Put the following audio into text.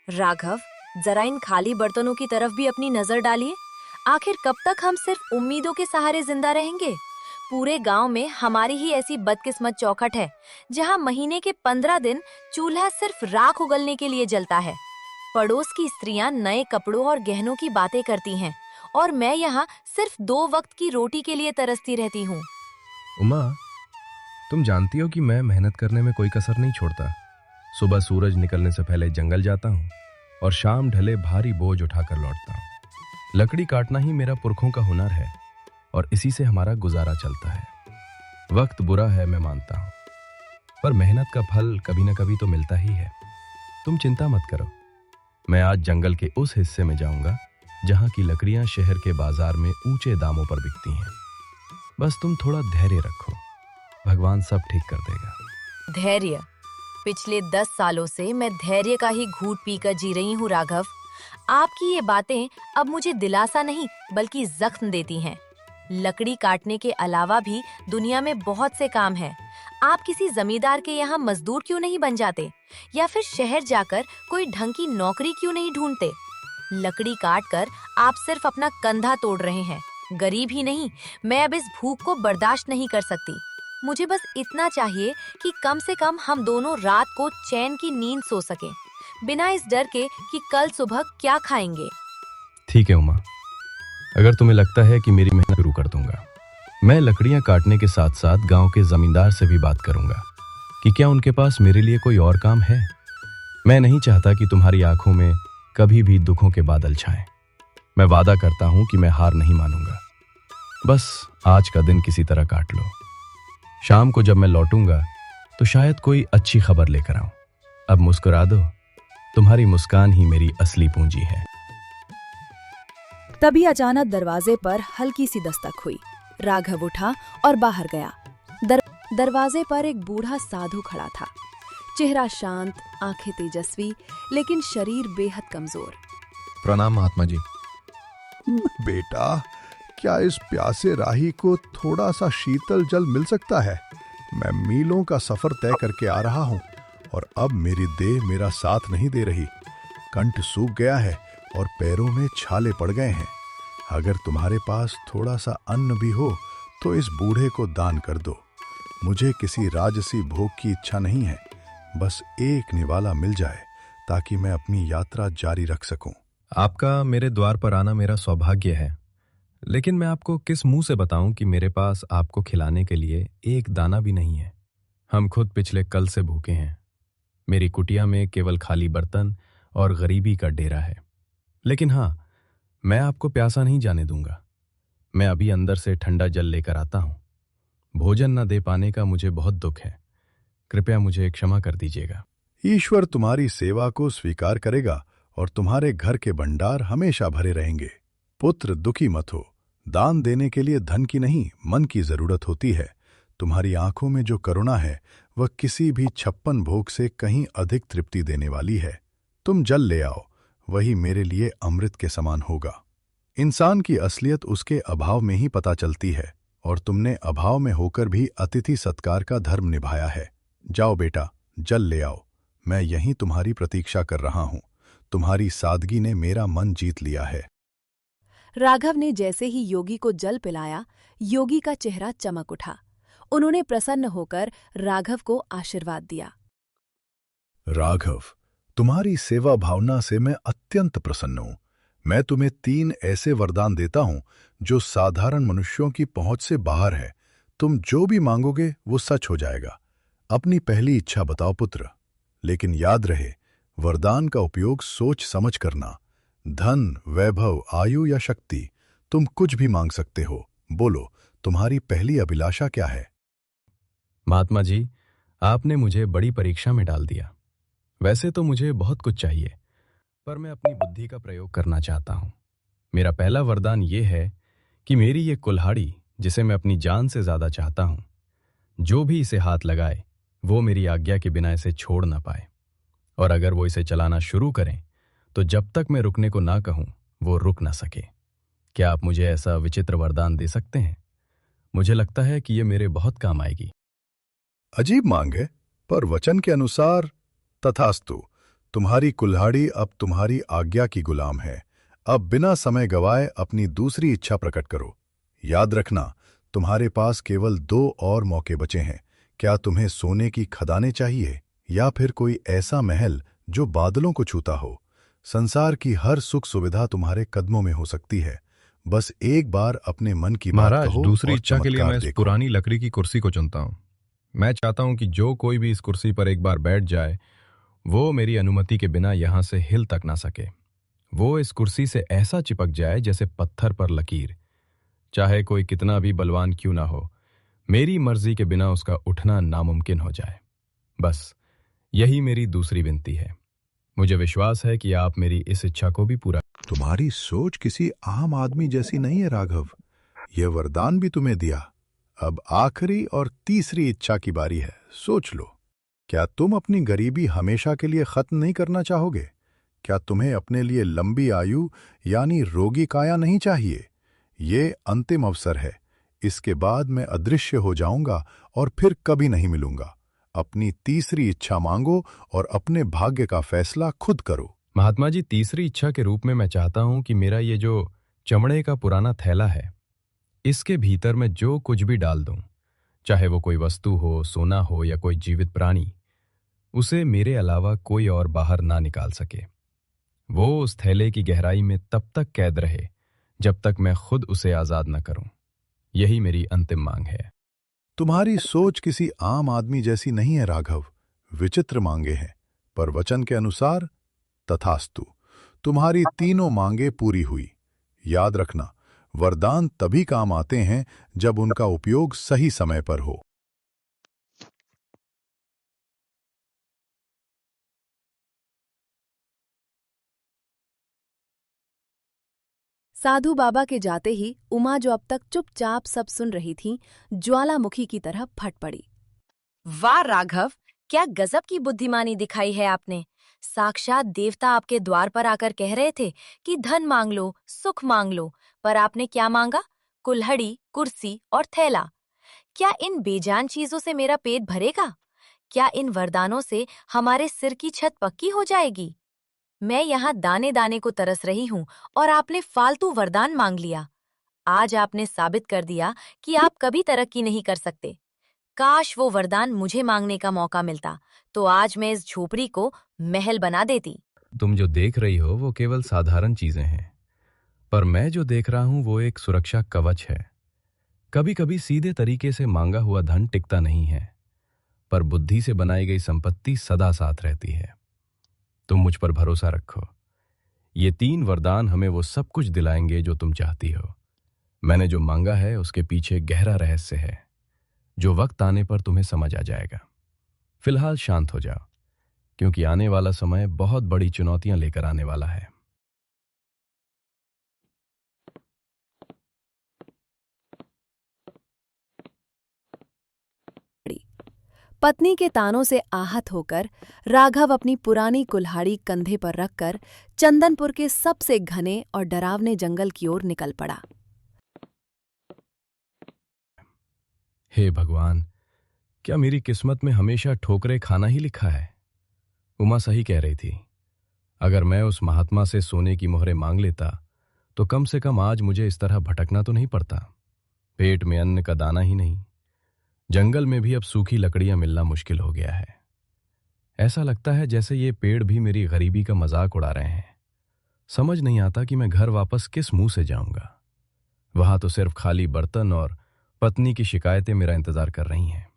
राघव, जरा इन खाली बर्तनों की तरफ भी अपनी नजर डालिए। आखिर कब तक हम सिर्फ उम्मीदों के सहारे जिंदा रहेंगे? पूरे गांव में हमारी ही ऐसी बदकिस्मत चौखट है, जहां महीने के 15 दिन चूल्हा सिर्फ राख उगलने के लिए जलता है। पड़ोस की स्त्रियां नए कपड़ों और गहनों की बातें करती हैं, और मैं यहाँ सिर्फ 2 वक्त की रोटी के लिए तरसती रहती हूँ। उमा, तुम जानती हो कि मैं मेहनत करने में कोई कसर नहीं छोड़ता। सुबह सूरज निकलने से पहले जंगल जाता हूँ और शाम ढले भारी बोझ उठाकर लौटता हूँ। लकड़ी काटना ही मेरा पुरखों का हुनर है और इसी से हमारा गुजारा चलता है। वक्त बुरा है, मैं मानता हूँ, पर मेहनत का फल कभी न कभी तो मिलता ही है। तुम चिंता मत करो, मैं आज जंगल के उस हिस्से में जाऊंगा जहाँ की लकड़ियाँ शहर के बाजार में ऊंचे दामों पर बिकती हैं। बस तुम थोड़ा धैर्य रखो, भगवान सब ठीक कर देगा। धैर्य? पिछले 10 सालों से मैं धैर्य का ही घूंट पीकर जी रही हूँ राघव। आपकी ये बातें अब मुझे दिलासा नहीं बल्कि जख्म देती हैं। लकड़ी काटने के अलावा भी दुनिया में बहुत से काम हैं। आप किसी जमींदार के यहाँ मजदूर क्यों नहीं बन जाते, या फिर शहर जाकर कोई ढंग की नौकरी क्यों नहीं ढूंढते? लकड़ी काट कर आप सिर्फ अपना कंधा तोड़ रहे हैं। गरीब ही नहीं, मैं अब इस भूख को बर्दाश्त नहीं कर सकती। मुझे बस इतना चाहिए कि कम से कम हम दोनों रात को चैन की नींद सो सकें, बिना इस डर के कि कल सुबह क्या खाएंगे। ठीक है उमा, अगर तुम्हें लगता है कि मेरी मेहनत शुरू कर दूंगा, मैं लकड़ियां काटने के साथ साथ गांव के जमींदार से भी बात करूंगा कि क्या उनके पास मेरे लिए कोई और काम है। मैं नहीं चाहता कि तुम्हारी आंखों में कभी भी दुखों के बादल छाएं। मैं वादा करता हूं कि मैं हार नहीं मानूंगा। बस आज का दिन किसी तरह काट लो। शाम को जब मैं लौटूंगा तो शायद कोई अच्छी खबर लेकर आऊं। अब मुस्कुरा दो, तुम्हारी मुस्कान ही मेरी असली पूंजी है। तभी अचानक दरवाजे पर हल्की सी दस्तक हुई। राघव उठा और बाहर गया। दरवाजे पर एक बूढ़ा साधु खड़ा था। चेहरा शांत, आंखें तेजस्वी, लेकिन शरीर बेहद कमजोर। प्रणाम महात्मा जी। बेटा, क्या इस प्यासे राही को थोड़ा सा शीतल जल मिल सकता है? मैं मीलों का सफर तय करके आ रहा हूँ और अब मेरी देह मेरा साथ नहीं दे रही। कंठ सूख गया है और पैरों में छाले पड़ गए हैं। अगर तुम्हारे पास थोड़ा सा अन्न भी हो तो इस बूढ़े को दान कर दो। मुझे किसी राजसी भोग की इच्छा नहीं है, बस एक निवाला मिल जाए ताकि मैं अपनी यात्रा जारी रख सकूं। आपका मेरे द्वार पर आना मेरा सौभाग्य है, लेकिन मैं आपको किस मुंह से बताऊं कि मेरे पास आपको खिलाने के लिए एक दाना भी नहीं है। हम खुद पिछले कल से भूखे हैं। मेरी कुटिया में केवल खाली बर्तन और गरीबी का डेरा है। लेकिन हाँ, मैं आपको प्यासा नहीं जाने दूंगा। मैं अभी अंदर से ठंडा जल लेकर आता हूं। भोजन न दे पाने का मुझे बहुत दुख है, कृपया मुझे क्षमा कर दीजिएगा। ईश्वर तुम्हारी सेवा को स्वीकार करेगा और तुम्हारे घर के भंडार हमेशा भरे रहेंगे। पुत्र, दुखी मत हो। दान देने के लिए धन की नहीं, मन की जरूरत होती है। तुम्हारी आंखों में जो करुणा है वह किसी भी 56 भोग से कहीं अधिक तृप्ति देने वाली है। तुम जल ले आओ, वही मेरे लिए अमृत के समान होगा। इंसान की असलियत उसके अभाव में ही पता चलती है, और तुमने अभाव में होकर भी अतिथि सत्कार का धर्म निभाया है। जाओ बेटा, जल ले आओ। मैं यहीं तुम्हारी प्रतीक्षा कर रहा हूं। तुम्हारी सादगी ने मेरा मन जीत लिया है। राघव ने जैसे ही योगी को जल पिलाया, योगी का चेहरा चमक उठा। उन्होंने प्रसन्न होकर राघव को आशीर्वाद दिया। राघव, तुम्हारी सेवा भावना से मैं अत्यंत प्रसन्न हूं। मैं तुम्हें 3 ऐसे वरदान देता हूं जो साधारण मनुष्यों की पहुंच से बाहर है। तुम जो भी मांगोगे वो सच हो जाएगा। अपनी पहली इच्छा बताओ पुत्र, लेकिन याद रहे, वरदान का उपयोग सोच समझ करना। धन, वैभव, आयु या शक्ति, तुम कुछ भी मांग सकते हो। बोलो, तुम्हारी पहली अभिलाषा क्या है? महात्मा जी, आपने मुझे बड़ी परीक्षा में डाल दिया। वैसे तो मुझे बहुत कुछ चाहिए, पर मैं अपनी बुद्धि का प्रयोग करना चाहता हूं। मेरा पहला वरदान यह है कि मेरी ये कुल्हाड़ी, जिसे मैं अपनी जान से ज्यादा चाहता हूं, जो भी इसे हाथ लगाए वो मेरी आज्ञा के बिना इसे छोड़ ना पाए, और अगर वो इसे चलाना शुरू करें तो जब तक मैं रुकने को ना कहूं वो रुक ना सके। क्या आप मुझे ऐसा विचित्र वरदान दे सकते हैं? मुझे लगता है कि ये मेरे बहुत काम आएगी। अजीब मांग है, पर वचन के अनुसार तथास्तु। तुम्हारी कुल्हाड़ी अब तुम्हारी आज्ञा की गुलाम है। अब बिना समय गवाए अपनी दूसरी इच्छा प्रकट करो। याद रखना, तुम्हारे पास केवल 2 और मौके बचे हैं। क्या तुम्हें सोने की खदानें चाहिए या फिर कोई ऐसा महल जो बादलों को छूता हो? संसार की हर सुख सुविधा तुम्हारे कदमों में हो सकती है। बस एक बार अपने मन की बात महाराज, कहो दूसरी और इच्छा के लिए चमत्कार मैं इस देखो। पुरानी लकड़ी की कुर्सी को चुनता हूँ। मैं चाहता हूँ कि जो कोई भी इस कुर्सी पर एक बार बैठ जाए वो मेरी अनुमति के बिना यहां से हिल तक ना सके। वो इस कुर्सी से ऐसा चिपक जाए जैसे पत्थर पर लकीर। चाहे कोई कितना भी बलवान क्यों ना हो, मेरी मर्जी के बिना उसका उठना नामुमकिन हो जाए। बस यही मेरी दूसरी विनती है। मुझे विश्वास है कि आप मेरी इस इच्छा को भी पूरा। तुम्हारी सोच किसी आम आदमी जैसी नहीं है राघव। यह वरदान भी तुम्हें दिया। अब आखिरी और तीसरी इच्छा की बारी है। सोच लो, क्या तुम अपनी गरीबी हमेशा के लिए खत्म नहीं करना चाहोगे? क्या तुम्हें अपने लिए लंबी आयु यानी रोगी काया नहीं चाहिए? ये अंतिम अवसर है। इसके बाद मैं अदृश्य हो जाऊंगा और फिर कभी नहीं मिलूंगा। अपनी तीसरी इच्छा मांगो और अपने भाग्य का फैसला खुद करो। महात्मा जी, तीसरी इच्छा के रूप में मैं चाहता हूं कि मेरा ये जो चमड़े का पुराना थैला है, इसके भीतर मैं जो कुछ भी डाल दूं, चाहे वो कोई वस्तु हो, सोना हो या कोई जीवित प्राणी, उसे मेरे अलावा कोई और बाहर ना निकाल सके। वो उस थैले की गहराई में तब तक कैद रहे जब तक मैं खुद उसे आजाद न करूं। यही मेरी अंतिम मांग है। तुम्हारी सोच किसी आम आदमी जैसी नहीं है राघव। विचित्र मांगे हैं, पर वचन के अनुसार तथास्तु। तुम्हारी तीनों मांगे पूरी हुई। याद रखना, वरदान तभी काम आते हैं जब उनका उपयोग सही समय पर हो। साधु बाबा के जाते ही उमा, जो अब तक चुपचाप सब सुन रही थी, ज्वालामुखी की तरह फट पड़ी। वाह राघव, क्या गजब की बुद्धिमानी दिखाई है आपने। साक्षात देवता आपके द्वार पर आकर कह रहे थे कि धन मांग लो, सुख मांग लो, पर आपने क्या मांगा? कुल्हड़ी, कुर्सी और थैला। क्या इन बेजान चीजों से मेरा पेट भरेगा? क्या इन वरदानों से हमारे सिर की छत पक्की हो जाएगी? मैं यहाँ दाने दाने को तरस रही हूँ और आपने फालतू वरदान मांग लिया। आज आपने साबित कर दिया कि आप कभी तरक्की नहीं कर सकते। काश वो वरदान मुझे मांगने का मौका मिलता, तो आज मैं इस झोपड़ी को महल बना देती। तुम जो देख रही हो वो केवल साधारण चीजें हैं, पर मैं जो देख रहा हूं वो एक सुरक्षा कवच है। कभी कभी सीधे तरीके से मांगा हुआ धन टिकता नहीं है, पर बुद्धि से बनाई गई संपत्ति सदा साथ रहती है। तुम मुझ पर भरोसा रखो। ये 3 वरदान हमें वो सब कुछ दिलाएंगे जो तुम चाहती हो। मैंने जो मांगा है उसके पीछे गहरा रहस्य है, जो वक्त आने पर तुम्हें समझ आ जाएगा। फिलहाल शांत हो जाओ, क्योंकि आने वाला समय बहुत बड़ी चुनौतियां लेकर आने वाला है। पत्नी के तानों से आहत होकर राघव अपनी पुरानी कुल्हाड़ी कंधे पर रखकर चंदनपुर के सबसे घने और डरावने जंगल की ओर निकल पड़ा। हे भगवान, क्या मेरी किस्मत में हमेशा ठोकरें खाना ही लिखा है? उमा सही कह रही थी। अगर मैं उस महात्मा से सोने की मोहरें मांग लेता तो कम से कम आज मुझे इस तरह भटकना तो नहीं पड़ता। पेट में अन्न का दाना ही नहीं, जंगल में भी अब सूखी लकड़ियां मिलना मुश्किल हो गया है। ऐसा लगता है जैसे ये पेड़ भी मेरी गरीबी का मजाक उड़ा रहे हैं। समझ नहीं आता कि मैं घर वापस किस मुंह से जाऊंगा। वहां तो सिर्फ खाली बर्तन और पत्नी की शिकायतें मेरा इंतजार कर रही हैं।